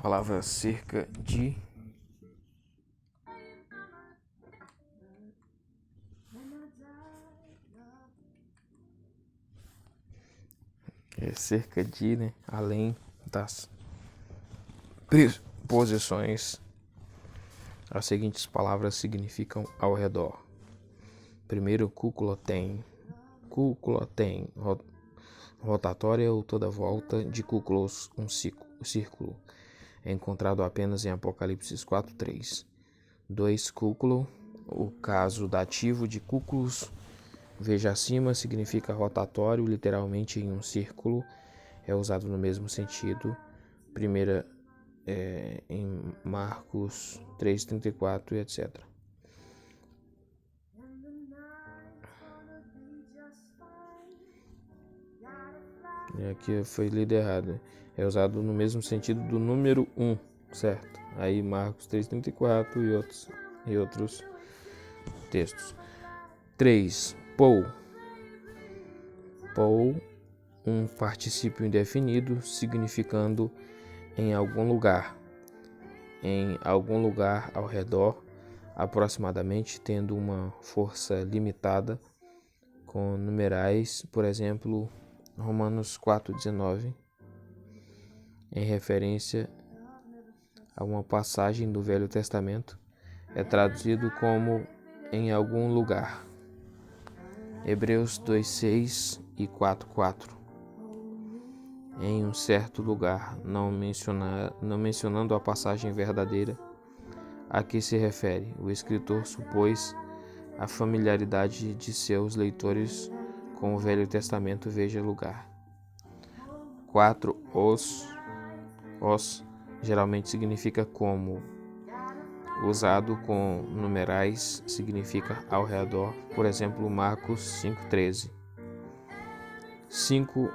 Palavra cerca de. Cerca de, né? Além das preposições, as seguintes palavras significam ao redor. Primeiro, cúculo-tem. Cúculo-tem, rotatória ou toda volta de cúculos, um círculo. É encontrado apenas em Apocalipse 4:3. 2. Cúculo, o caso dativo de cúculos, veja acima, significa rotatório, literalmente em um círculo, é usado no mesmo sentido. Primeira em Marcos 3:34 e etc. E aqui foi lido errado. É usado no mesmo sentido do número 1, certo? Aí Marcos 3:34 e outros textos. 3. Pou. Pou, um particípio indefinido, significando em algum lugar. Em algum lugar ao redor, aproximadamente, tendo uma força limitada, com numerais, por exemplo, Romanos 4:19, em referência a uma passagem do Velho Testamento, é traduzido como em algum lugar. Hebreus 2:6 e 4:4. Em um certo lugar, não mencionando a passagem verdadeira a que se refere. O escritor supôs a familiaridade de seus leitores com o Velho Testamento, veja lugar. 4. Os geralmente significa como. Usado com numerais significa ao redor, por exemplo, Marcos 5:13. 5.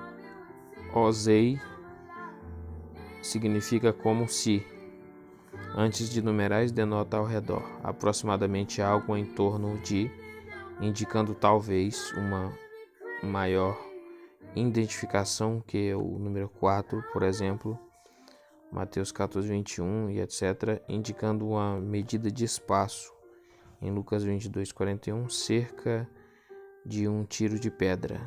Osei significa como se. Antes de numerais denota ao redor, aproximadamente algo em torno de, indicando talvez uma maior identificação que o número 4, por exemplo, Mateus 14:21 e etc., indicando uma medida de espaço. Em Lucas 22:41, cerca de um tiro de pedra.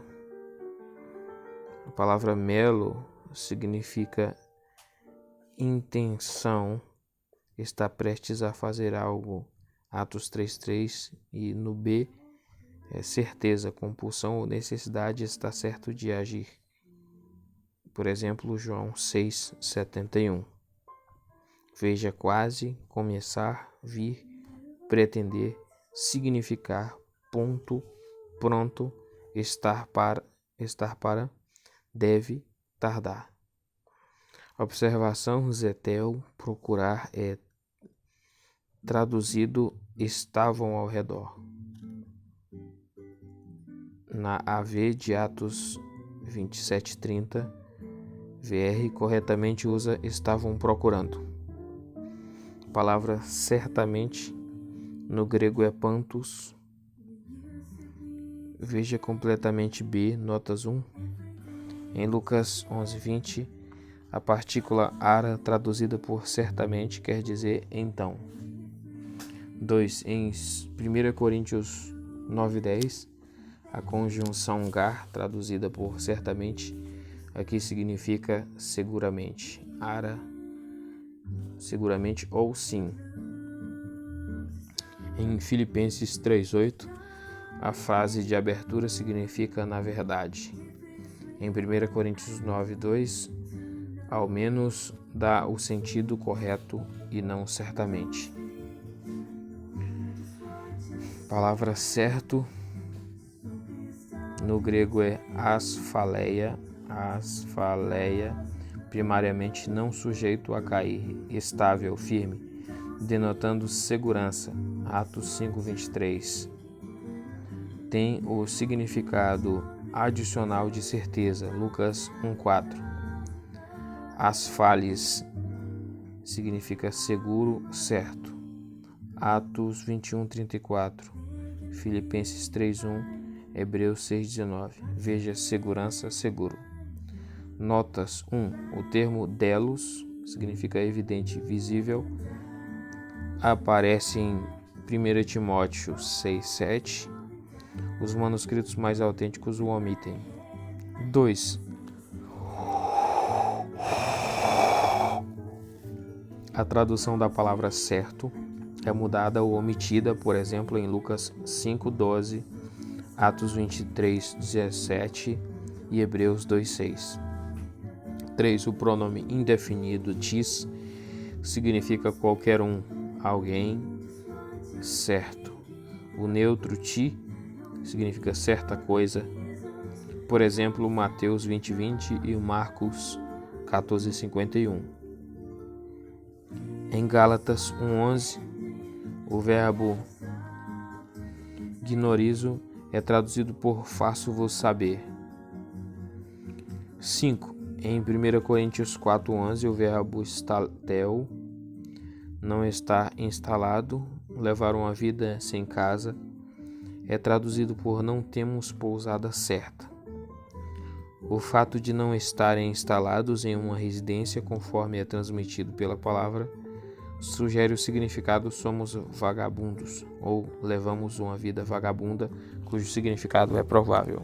A palavra melo significa intenção, está prestes a fazer algo. Atos 3:3, e no B é certeza, compulsão ou necessidade, está certo de agir. Por exemplo, João 6:71. Veja quase, começar, vir, pretender, significar, ponto, pronto, estar para, deve, tardar. Observação, zetel, procurar, é traduzido estavam ao redor. Na AV de Atos 27:30, VR corretamente usa estavam procurando. A palavra certamente no grego é pantos. Veja completamente B, notas 1. Em Lucas 11:20, a partícula ara, traduzida por certamente, quer dizer então. 2. Em 1 Coríntios 9:10, a conjunção gar, traduzida por certamente, aqui significa seguramente. Ara, seguramente ou sim. Em Filipenses 3:8, a frase de abertura significa na verdade. Em 1 Coríntios 9:2, ao menos dá o sentido correto e não certamente. Palavra certo no grego é asphaleia, primariamente não sujeito a cair, estável, firme, denotando segurança. Atos 5:23. Tem o significado adicional de certeza. Lucas 1:4. Asphales significa seguro, certo. Atos 21:34. Filipenses 3:1. Hebreus 6:19. Veja segurança, seguro. Notas 1. O termo delos significa evidente, visível. Aparece em 1 Timóteo 6:7. Os manuscritos mais autênticos o omitem. 2. A tradução da palavra certo é mudada ou omitida, por exemplo, em Lucas 5:12, Atos 23:17 e Hebreus 2:6. 3. O pronome indefinido tis significa qualquer um, alguém, certo. O neutro ti significa certa coisa. Por exemplo, Mateus 20:20 e Marcos 14:51. Em Gálatas 1:11, o verbo gnorizo é traduzido por faço-vos saber. 5. Em 1 Coríntios 4:11, o verbo stalteo, não estar instalado, levar uma vida sem casa, é traduzido por não temos pousada certa. O fato de não estarem instalados em uma residência conforme é transmitido pela palavra sugere o significado somos vagabundos ou levamos uma vida vagabunda, cujo significado é provável.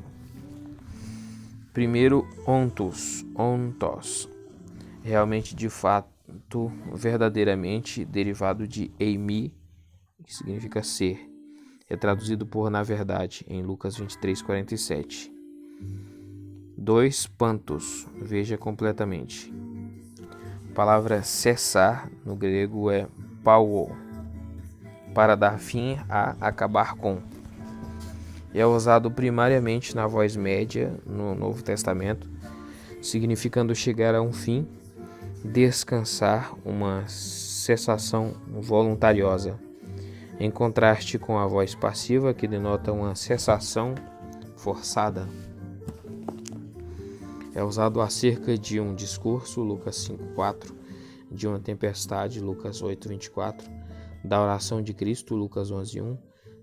Primeiro, ontos, realmente, de fato, verdadeiramente, derivado de eimi, que significa ser. É traduzido por na verdade, em Lucas 23:47. 2. Pantos, veja completamente. A palavra cessar, no grego, é pauo, para dar fim a, acabar com. É usado primariamente na voz média no Novo Testamento, significando chegar a um fim, descansar, uma cessação voluntariosa, em contraste com a voz passiva, que denota uma cessação forçada. É usado acerca de um discurso, Lucas 5:4, de uma tempestade, Lucas 8:24, da oração de Cristo, Lucas 11:1,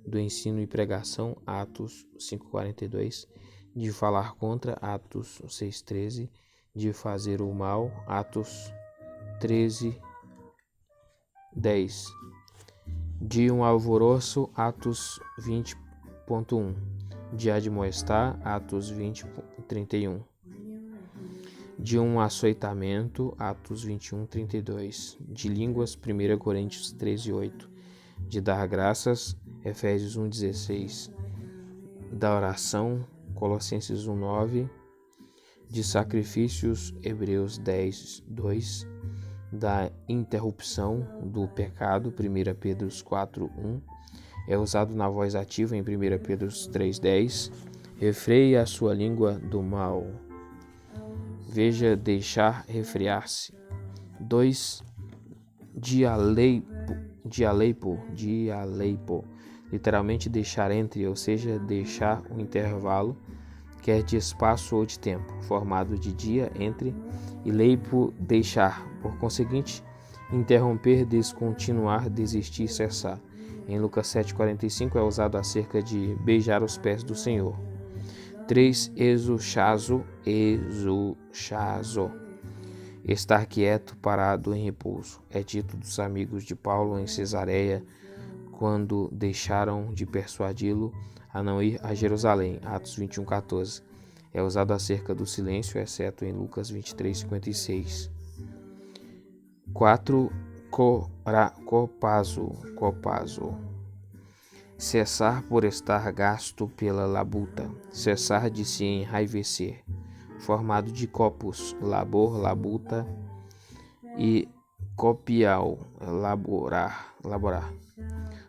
do ensino e pregação, Atos 5:42, de falar contra, Atos 6:13, de fazer o mal, Atos 13:10, de um alvoroço, Atos 20:1, de admoestar, Atos 20:31, de um açoitamento, Atos 21:32, de línguas, 1 Coríntios 13:8, de dar graças, Efésios 1:16, da oração, Colossenses 1:9, de sacrifícios, Hebreus 10:2, da interrupção do pecado, 1 Pedro 4:1, é usado na voz ativa em 1 Pedro 3:10, refreie a sua língua do mal. Veja deixar refrear-se. 2. Dialeipo, literalmente deixar entre, ou seja, deixar um intervalo, quer de espaço ou de tempo, formado de dia, entre, e leipo, deixar, por conseguinte, interromper, descontinuar, desistir, cessar. Em Lucas 7:45 é usado acerca de beijar os pés do Senhor. 3. Exuchazo, estar quieto, parado, em repouso. É dito dos amigos de Paulo em Cesareia, quando deixaram de persuadi-lo a não ir a Jerusalém, Atos 21:14. É usado acerca do silêncio, exceto em Lucas 23:56. 4. Copazo, cessar por estar gasto pela labuta, cessar de se enraivecer, formado de copos, labor, labuta, e copial, laborar.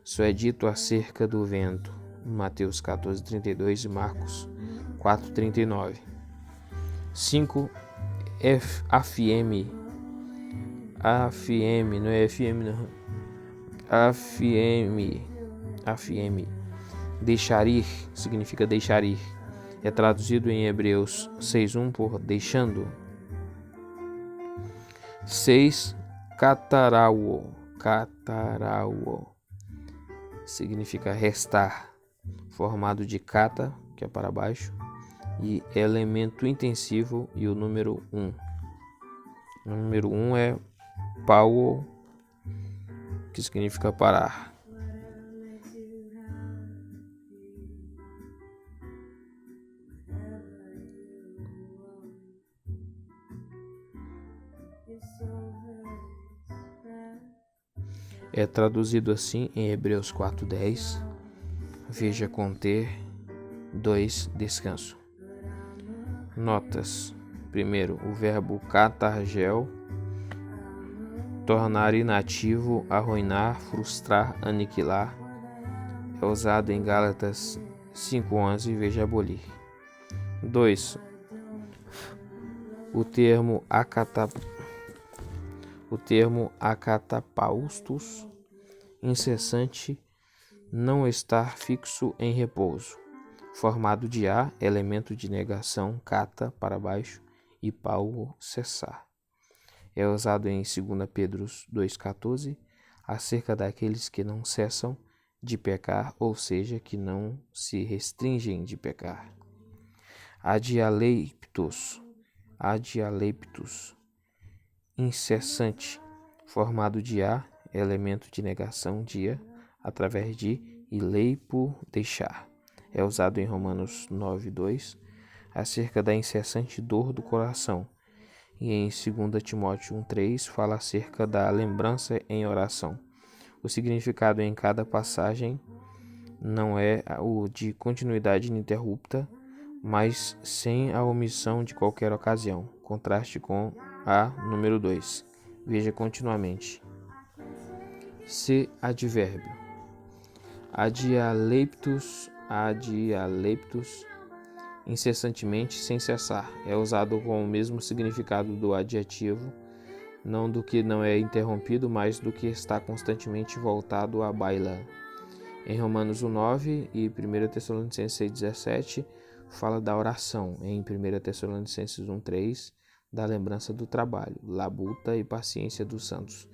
Isso é dito acerca do vento, Mateus 14:32 e Marcos 4:39. 5. AFM, não é FM não. AFM, deixar ir, significa deixar ir. É traduzido em Hebreus 6:1 por deixando. 6. Catarauo, significa restar, formado de cata, que é para baixo, e elemento intensivo, e o número 1. O número 1 é Powell, que significa parar. É traduzido assim em Hebreus 4:10. Veja conter 2. Descanso. Notas. Primeiro, o verbo catargel, tornar inativo, arruinar, frustrar, aniquilar, é usado em Gálatas 5:11, veja abolir. 2. O termo acatapaustos, incessante, não estar fixo em repouso, formado de a, elemento de negação, cata, para baixo, e pau, cessar. É usado em 2 Pedro 2,14, acerca daqueles que não cessam de pecar, ou seja, que não se restringem de pecar. Adialeiptos, incessante, formado de a, elemento de negação, dia, através de, e leipo, deixar. É usado em Romanos 9:2, acerca da incessante dor do coração, e em 2 Timóteo 1:3 fala acerca da lembrança em oração. O significado em cada passagem não é o de continuidade ininterrupta, mas sem a omissão de qualquer ocasião. Contraste com a número 2. Veja continuamente. Se advérbio. Adialeiptos, incessantemente, sem cessar. É usado com o mesmo significado do adjetivo, não do que não é interrompido, mas do que está constantemente voltado à baila. Em Romanos 1:9 e 1 Tessalonicenses 6:17, fala da oração. Em 1 Tessalonicenses 1:3, da lembrança do trabalho, labuta e paciência dos santos.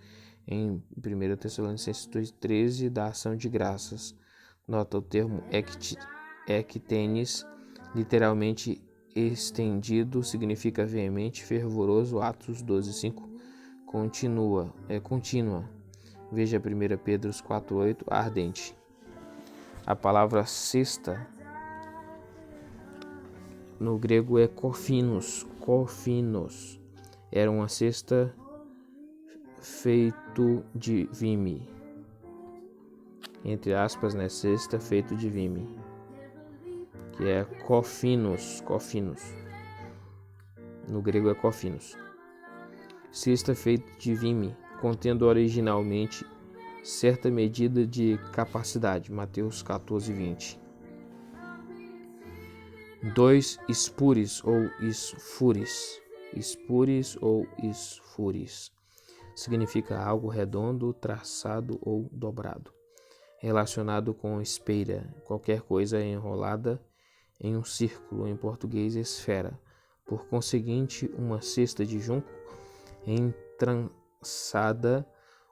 Em 1 Tessalonicenses 2:13, da ação de graças. Nota o termo ectenes, literalmente estendido, significa veemente, fervoroso. Atos 12:5, contínua. Veja 1 Pedro 4:8, ardente. A palavra cesta no grego é corfinos. Era uma cesta feito de vime. Entre aspas, né? Cesta feito de vime. Que é cofinos. No grego é cofinos. Cesta feita de vime, contendo originalmente certa medida de capacidade. Mateus 14:20. 2. Espures ou esfures. Significa algo redondo, traçado ou dobrado, relacionado com espeira, qualquer coisa enrolada em um círculo, em português esfera. Por conseguinte, uma cesta de junco entrançada,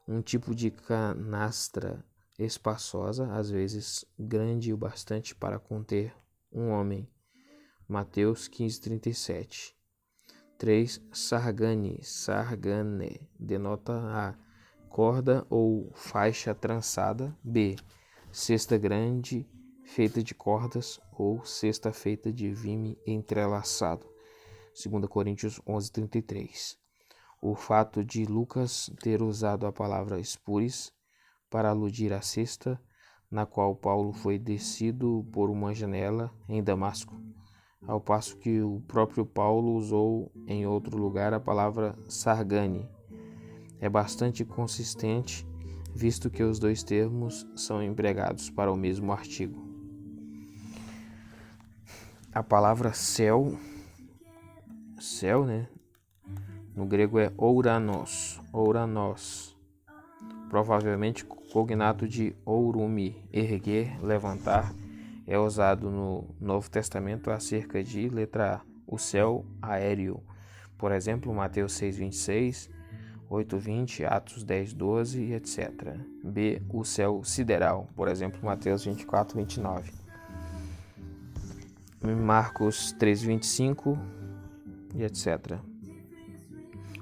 um tipo de canastra espaçosa, às vezes grande o bastante para conter um homem. Mateus 15:37. 3. Sargane, denota a corda ou faixa trançada. B. Cesta grande feita de cordas ou cesta feita de vime entrelaçado. 2 Coríntios 11:33. O fato de Lucas ter usado a palavra espures para aludir à cesta na qual Paulo foi descido por uma janela em Damasco, ao passo que o próprio Paulo usou em outro lugar a palavra sargane, é bastante consistente, visto que os dois termos são empregados para o mesmo artigo. A palavra céu, né? No grego é ouranos, provavelmente cognato de ourumi, erguer, levantar. É usado no Novo Testamento acerca de, letra A, o céu aéreo. Por exemplo, Mateus 6:26, 8:20, Atos 10:12, etc. B, o céu sideral. Por exemplo, Mateus 24:29. Marcos 3:25 e etc.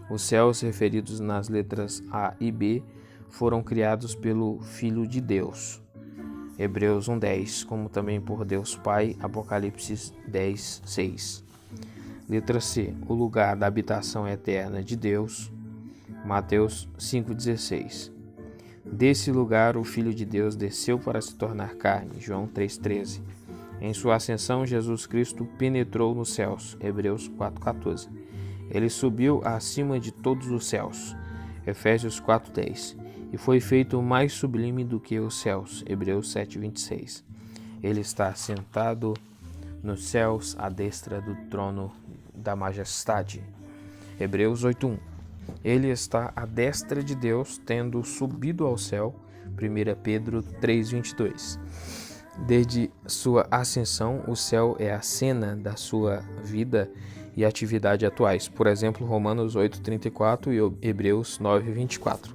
Os céus referidos nas letras A e B foram criados pelo Filho de Deus, Hebreus 1:10, como também por Deus Pai, Apocalipse 10:6. Letra C, o lugar da habitação eterna de Deus, Mateus 5:16. Desse lugar o Filho de Deus desceu para se tornar carne, João 3:13. Em sua ascensão, Jesus Cristo penetrou nos céus, Hebreus 4:14. Ele subiu acima de todos os céus, Efésios 4:10, e foi feito mais sublime do que os céus, Hebreus 7:26. Ele está sentado nos céus à destra do trono da majestade, Hebreus 8:1. Ele está à destra de Deus, tendo subido ao céu, 1 Pedro 3:22. Desde sua ascensão, o céu é a cena da sua vida e atividade atuais. Por exemplo, Romanos 8:34 e Hebreus 9:24.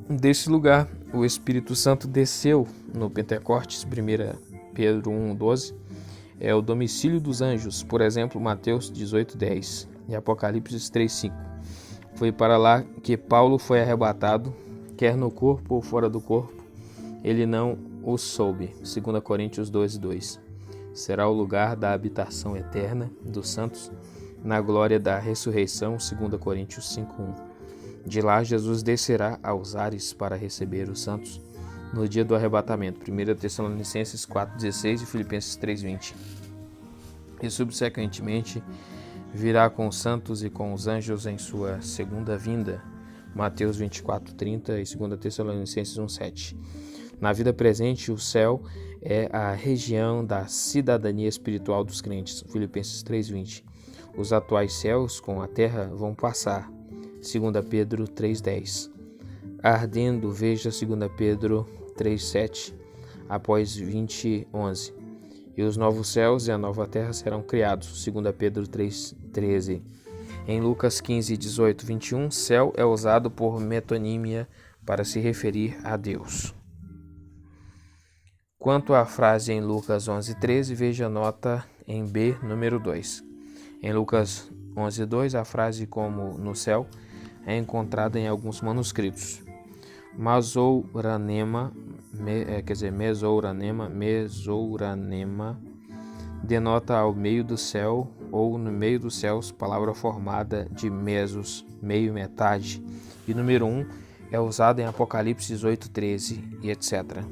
Desse lugar, o Espírito Santo desceu no Pentecostes, 1 Pedro 1:12. É o domicílio dos anjos, por exemplo, Mateus 18:10 e Apocalipse 3:5. Foi para lá que Paulo foi arrebatado, quer no corpo ou fora do corpo, ele não o soube, 2 Coríntios 12:2. Será o lugar da habitação eterna dos santos na glória da ressurreição, 2 Coríntios 5:1. De lá Jesus descerá aos ares para receber os santos no dia do arrebatamento, 1 Tessalonicenses 4:16 e Filipenses 3:20. E subsequentemente virá com os santos e com os anjos em sua segunda vinda, Mateus 24:30 e 2 Tessalonicenses 1:7. Na vida presente, o céu é a região da cidadania espiritual dos crentes, Filipenses 3:20. Os atuais céus com a terra vão passar, 2 Pedro 3:10. Ardendo, veja 2 Pedro 3:7, após 20:11. E os novos céus e a nova terra serão criados, 2 Pedro 3:13. Em Lucas 15:18, 21, céu é usado por metonímia para se referir a Deus. Quanto à frase em Lucas 11:13, veja a nota em B, número 2. Em Lucas 11:2, a frase como no céu é encontrada em alguns manuscritos. Mesouranema, denota ao meio do céu ou no meio dos céus, palavra formada de mesos, meio, metade, e número 1 é usado em Apocalipse 8:13 e etc.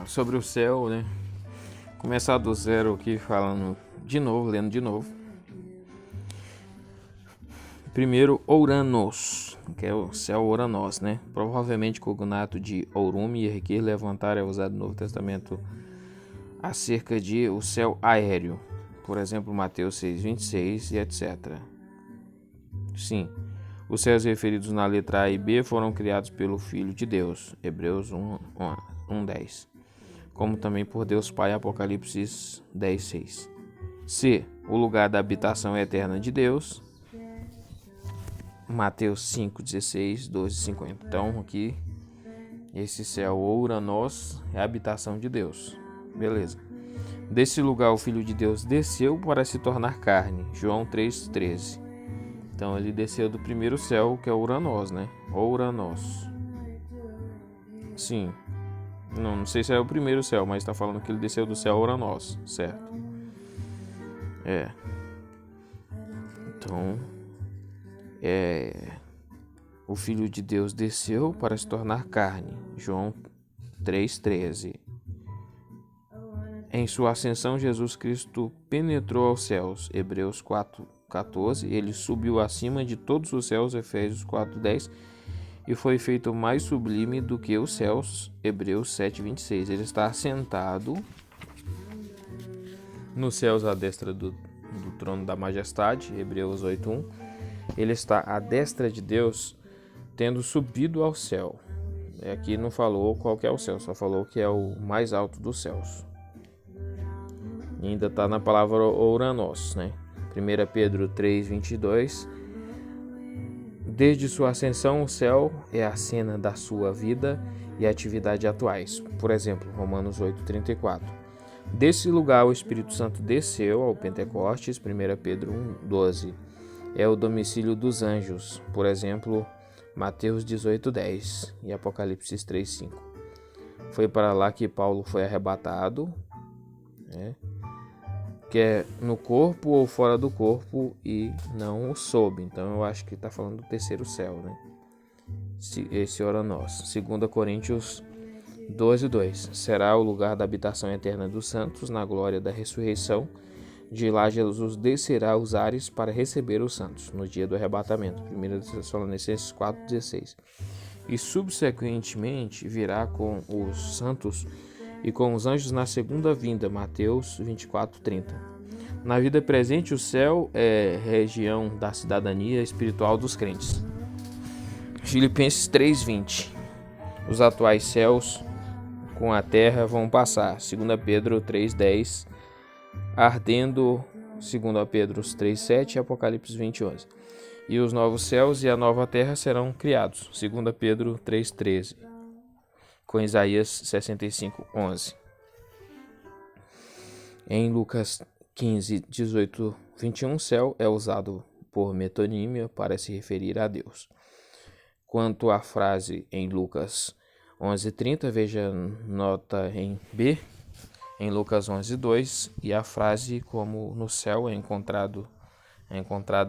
Sobre o céu, né? Começar do zero aqui falando de novo, lendo de novo. Primeiro, Ouranos, que é o céu Ouranos, né? Provavelmente cognato de Ourum e erguer, levantar é usado no Novo Testamento acerca de o céu aéreo. Por exemplo, Mateus 6:26 e etc. Sim, os céus referidos na letra A e B foram criados pelo Filho de Deus, Hebreus 1:10. Como também por Deus Pai, Apocalipse 10:6. C, o lugar da habitação eterna de Deus, Mateus 5:16, 12:50. Então aqui, esse céu Ouranos é a habitação de Deus. Beleza. Desse lugar o Filho de Deus desceu para se tornar carne, João 3:13. Então ele desceu do primeiro céu, que é Ouranos, né? Ouranos. Sim. Não sei se é o primeiro céu, mas está falando que ele desceu do céu Ouranos, certo? Então, o Filho de Deus desceu para se tornar carne, João 3:13. Em sua ascensão, Jesus Cristo penetrou aos céus, Hebreus 4:14. Ele subiu acima de todos os céus, Efésios 4:10. E foi feito mais sublime do que os céus, Hebreus 7:26. Ele está assentado nos céus à destra do trono da majestade, Hebreus 8:1. Ele está à destra de Deus, tendo subido ao céu. Aqui não falou qual que é o céu, só falou que é o mais alto dos céus. E ainda está na palavra Ouranos, né? 1 Pedro 3:22. Desde sua ascensão, o céu é a cena da sua vida e atividade atuais. Por exemplo, Romanos 8:34. Desse lugar o Espírito Santo desceu ao Pentecostes, 1 Pedro 1,12. É o domicílio dos anjos, por exemplo, Mateus 18,10 e Apocalipse 3,5. Foi para lá que Paulo foi arrebatado, que é no corpo ou fora do corpo e não o soube. Então eu acho que está falando do terceiro céu, né? Esse ora nós. 2 Coríntios 12:2. Será o lugar da habitação eterna dos santos na glória da ressurreição. De lá Jesus descerá aos ares para receber os santos no dia do arrebatamento. 1 Tessalonicenses 4:16. E subsequentemente virá com os santos e com os anjos na segunda vinda. Mateus 24:30. Na vida presente, o céu é região da cidadania espiritual dos crentes. Filipenses 3:20. Os atuais céus com a terra vão passar. 2 Pedro 3:10. Ardendo. 2 Pedro 3:7 e Apocalipse 20:11. E os novos céus e a nova terra serão criados. 2 Pedro 3:13. Com Isaías 65:11. Em Lucas 15:18-21, céu é usado por metonímia para se referir a Deus. Quanto à frase em Lucas 11:30, veja nota em B, em Lucas 11:2, e a frase como no céu é encontrada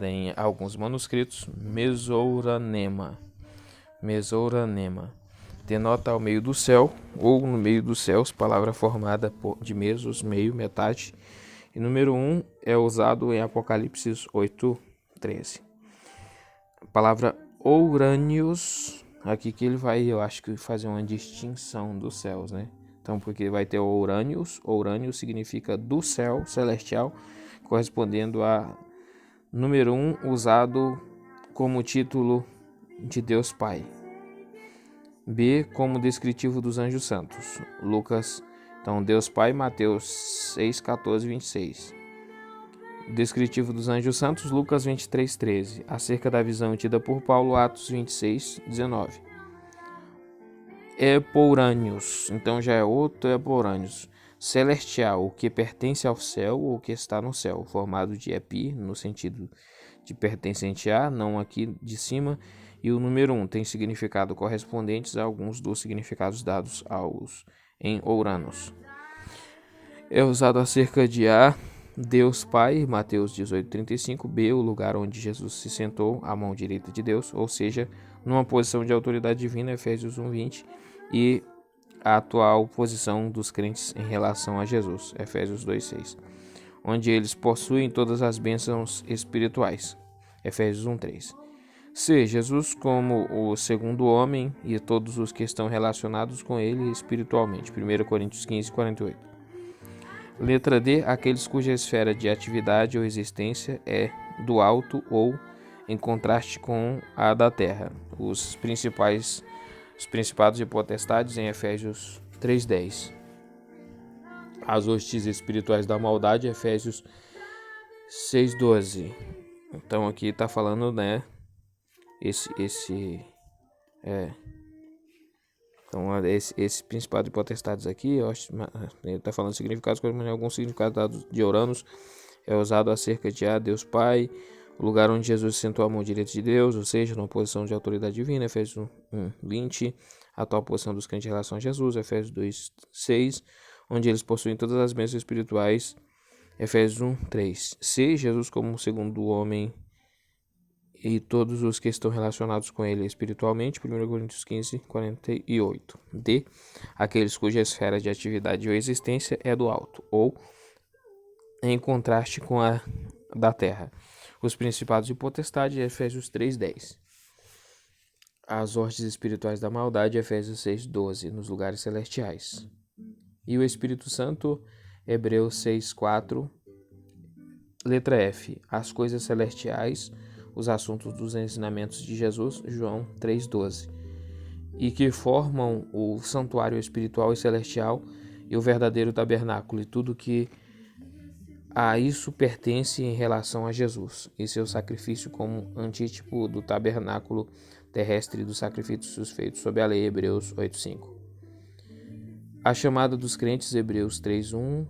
em alguns manuscritos, mesouranema, denota ao meio do céu ou no meio dos céus, palavra formada de mesos, meio, metade, e número 1 é usado em Apocalipse 8:13. A palavra Ouranius, aqui que ele vai, eu acho que fazer uma distinção dos céus, né? Então, porque vai ter Ouranius significa do céu celestial, correspondendo a número 1, usado como título de Deus Pai. B, como descritivo dos anjos santos. Lucas, então, Deus Pai, Mateus 6:14-26. Descritivo dos anjos santos, Lucas 23:13. Acerca da visão tida por Paulo, Atos 26:19. Epourâneos, então já é outro Epourâneos. Celestial, o que pertence ao céu ou o que está no céu, formado de epi, no sentido de pertencente a, não aqui de cima, e o número 1 tem significado correspondentes a alguns dos significados dados em Ouranos. É usado acerca de A, Deus Pai, Mateus 18:35, B, o lugar onde Jesus se sentou à mão direita de Deus, ou seja, numa posição de autoridade divina, Efésios 1:20, e a atual posição dos crentes em relação a Jesus, Efésios 2:6, onde eles possuem todas as bênçãos espirituais, Efésios 1:3. C, Jesus como o segundo homem e todos os que estão relacionados com ele espiritualmente, 1 Coríntios 15:48. Letra D, aqueles cuja esfera de atividade ou existência é do alto ou em contraste com a da terra. Os principados e potestades em Efésios 3:10. As hostes espirituais da maldade, Efésios 6:12. Então aqui está falando, né? Esse principado e potestades aqui, ele está falando significados, alguns significados dados de Ouranos é usado acerca de Deus Pai, o lugar onde Jesus sentou a mão direita de Deus, ou seja, numa posição de autoridade divina, Efésios 1:20, a atual posição dos crentes em relação a Jesus, Efésios 2:6, onde eles possuem todas as bênçãos espirituais, Efésios 1:3. C, Jesus como o segundo homem e todos os que estão relacionados com ele espiritualmente, 1 Coríntios 15:48. D, aqueles cuja esfera de atividade ou existência é do alto, ou em contraste com a da terra. Os principados e potestades, Efésios 3:10. As hostes espirituais da maldade, Efésios 6:12, nos lugares celestiais. E o Espírito Santo, Hebreus 6:4. Letra F, as coisas celestiais, os assuntos dos ensinamentos de Jesus, João 3:12, e que formam o santuário espiritual e celestial e o verdadeiro tabernáculo, e tudo que a isso pertence em relação a Jesus e seu sacrifício como antítipo do tabernáculo terrestre e dos sacrifícios feitos sob a lei, Hebreus 8:5. A chamada dos crentes, Hebreus 3:1,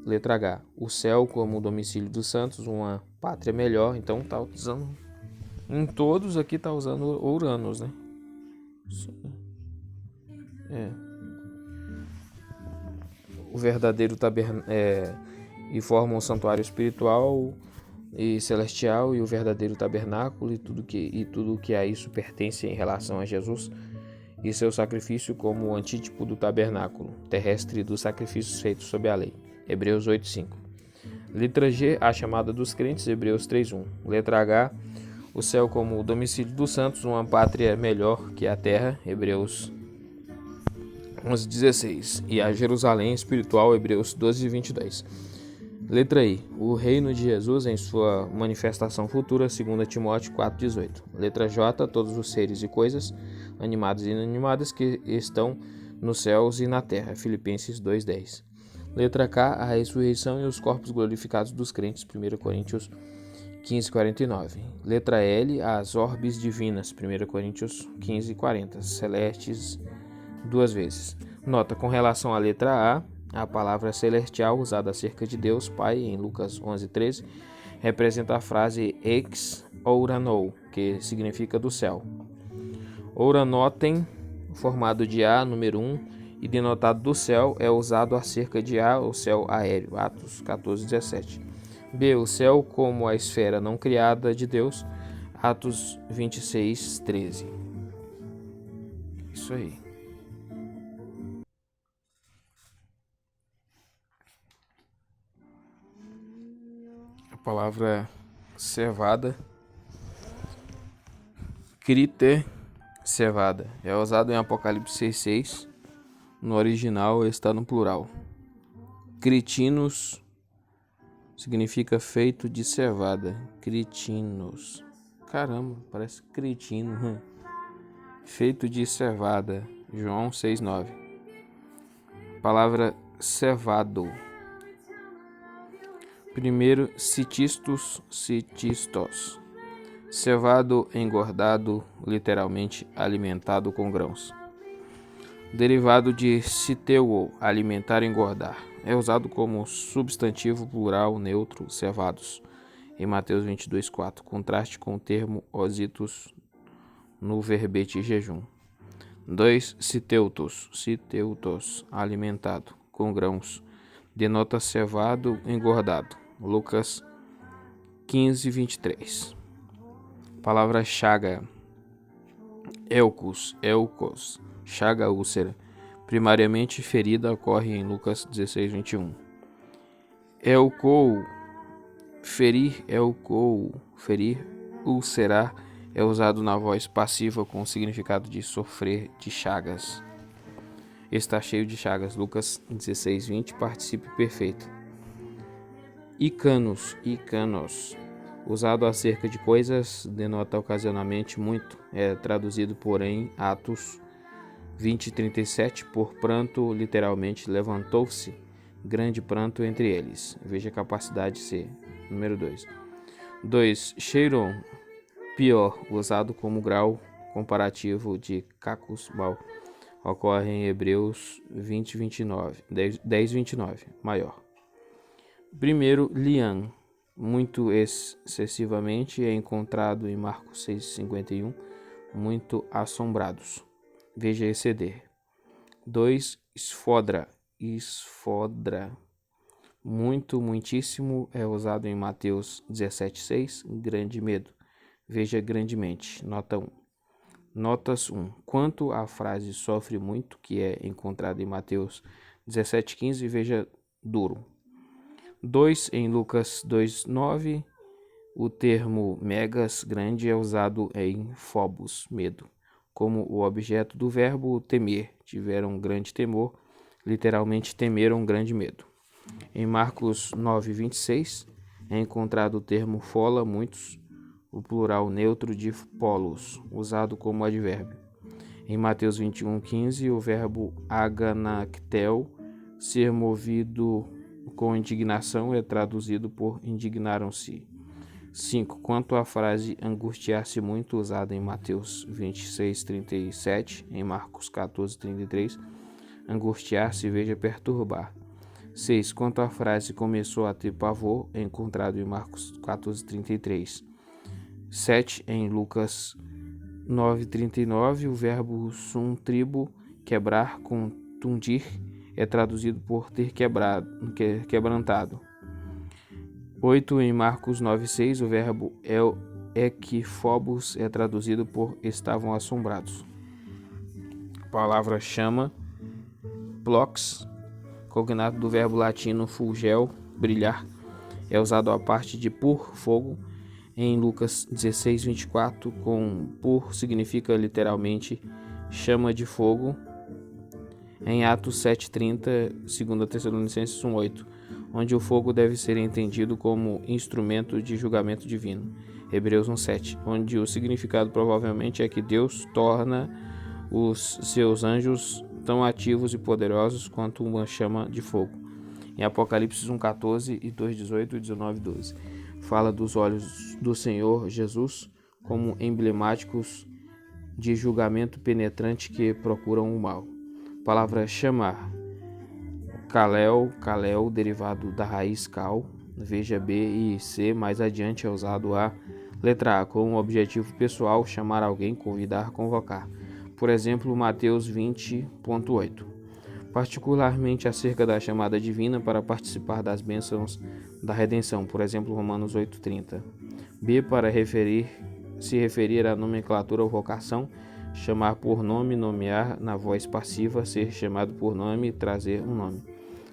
Letra H. O céu como domicílio dos santos, uma pátria melhor. Então tá usando. Em todos aqui tá usando Uranus, né? O verdadeiro tabernáculo e forma um santuário espiritual e celestial, e o verdadeiro tabernáculo e tudo que a isso pertence em relação a Jesus e seu sacrifício como o antítipo do tabernáculo terrestre e dos sacrifícios feitos sob a lei. Hebreus 8:5. Letra G, a chamada dos crentes, Hebreus 3:1. Letra H, o céu como o domicílio dos santos, uma pátria melhor que a terra, Hebreus 11:16. E a Jerusalém espiritual, Hebreus 12:22. Letra I, o reino de Jesus em sua manifestação futura, 2 Timóteo 4:18. Letra J, todos os seres e coisas, animadas e inanimadas, que estão nos céus e na terra, Filipenses 2:10. Letra K, a ressurreição e os corpos glorificados dos crentes, 1 Coríntios 15:49. Letra L, as orbes divinas, 1 Coríntios 15:40, celestes duas vezes. Nota, com relação à letra A palavra celestial usada acerca de Deus Pai em Lucas 11:13 representa a frase ex ouranou, que significa do céu. Ouranoten, formado de A, número 1, e denotado do céu, é usado acerca de A, o céu aéreo, Atos 14:17. B, o céu como a esfera não criada de Deus, Atos 26:13. Isso aí. A palavra cevada, criter, cevada, é usado em Apocalipse 6:6. No original está no plural. Cretinos significa feito de cevada. Cretinos. Caramba, parece cretino. Feito de cevada. João 6:9. Palavra cevado. Primeiro, citistos, citistos. Cevado, engordado, literalmente alimentado com grãos. Derivado de citeuo, alimentar, engordar. É usado como substantivo plural neutro, cevados, em Mateus 22:4. Contraste com o termo ositos no verbete jejum. 2. Citeutos, citeutos, alimentado, com grãos. Denota cevado, engordado. Lucas 15:23. Palavra chaga. Elcos, elcos, chaga úlcera. Primariamente ferida, ocorre em Lucas 16:21. Elcou, ferir, elcou, ferir, ulcerar, é usado na voz passiva com o significado de sofrer de chagas. Está cheio de chagas. Lucas 16:20, participe perfeito. Icanos, icanos, usado acerca de coisas, denota ocasionalmente muito. É traduzido, porém, Atos 20:37, por pranto, literalmente, levantou-se grande pranto entre eles. Veja a capacidade C. Número 2. 2. Cheiron, pior, usado como grau comparativo de cacus mal. Ocorre em Hebreus 10:29, maior. Primeiro, lian, muito excessivamente, é encontrado em Marcos 6:51, muito assombrados. Veja exceder. 2. Esfodra, esfodra, muito, muitíssimo, é usado em Mateus 17:6, grande medo. Veja grandemente. Nota 1. Notas 1. Quanto à frase sofre muito, que é encontrada em Mateus 17:15, veja duro. 2. Em Lucas 2:9, o termo megas, grande, é usado em phobos, medo, como o objeto do verbo temer. Tiveram grande temor, literalmente temeram grande medo. Em Marcos 9:26, é encontrado o termo fola, muitos, o plural neutro de polos, usado como advérbio. Em Mateus 21:15, o verbo aganactel, ser movido com indignação, é traduzido por indignaram-se. 5. Quanto à frase angustiar-se muito, usada em Mateus 26:37, em Marcos 14:33, angustiar-se, veja perturbar. 6. Quanto à frase começou a ter pavor, é encontrado em Marcos 14:33. 7. Em Lucas 9:39, o verbo tribo, quebrar, contundir, é traduzido por ter quebrantado. 8. Em Marcos 9:6, o verbo equifobos é traduzido por estavam assombrados. A palavra chama, plox, cognato do verbo latino fulgel, brilhar, é usado a parte de por, fogo. Em Lucas 16:24, com por significa literalmente chama de fogo. Em Atos 7:30, 2 Tessalonicenses 1:8, onde o fogo deve ser entendido como instrumento de julgamento divino. Hebreus 1:7, onde o significado provavelmente é que Deus torna os seus anjos tão ativos e poderosos quanto uma chama de fogo. Em Apocalipse 1:14 e 2:18 e 19:12, fala dos olhos do Senhor Jesus como emblemáticos de julgamento penetrante que procuram o mal. Palavra chamar, kalel, derivado da raiz kal, veja B e C, mais adiante é usado a letra A, com um objetivo pessoal, chamar alguém, convidar, convocar. Por exemplo, Mateus 20:8. Particularmente acerca da chamada divina para participar das bênçãos da redenção, por exemplo, Romanos 8:30. B, para se referir à nomenclatura ou vocação, chamar por nome, nomear na voz passiva, ser chamado por nome, trazer um nome.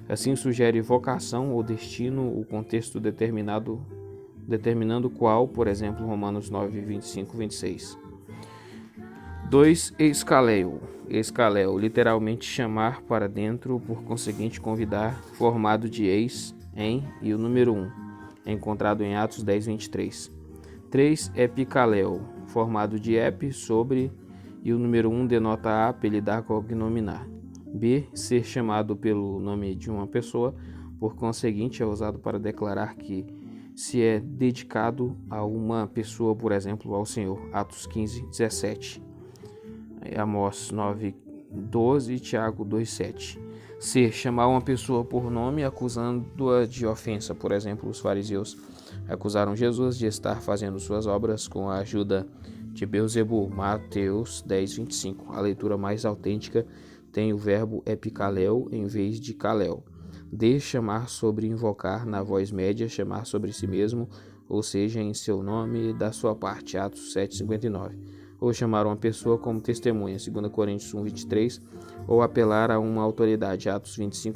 Assim sugere vocação ou destino, o contexto determinando qual, por exemplo, Romanos 9:25-26. 2. Escaleo, literalmente chamar para dentro, por conseguinte convidar, formado de eis, em e o número 1, encontrado em Atos 10:23. 3. Epicaleo, formado de ep, sobre, e o número 1 denota a, apelidar, cognominar. B. Ser chamado pelo nome de uma pessoa, por conseguinte é usado para declarar que se é dedicado a uma pessoa, por exemplo, ao Senhor. Atos 15:17. Amós 9:12 e Tiago 2:7. C. Chamar uma pessoa por nome acusando-a de ofensa. Por exemplo, os fariseus acusaram Jesus de estar fazendo suas obras com a ajuda de Beelzebul. Mateus 10:25. A leitura mais autêntica tem o verbo epicaleo em vez de kaleo. D. Chamar sobre invocar, na voz média, chamar sobre si mesmo, ou seja, em seu nome da sua parte. Atos 7:59. Ou chamar uma pessoa como testemunha, 2 Coríntios 1:23, ou apelar a uma autoridade, Atos 25:1.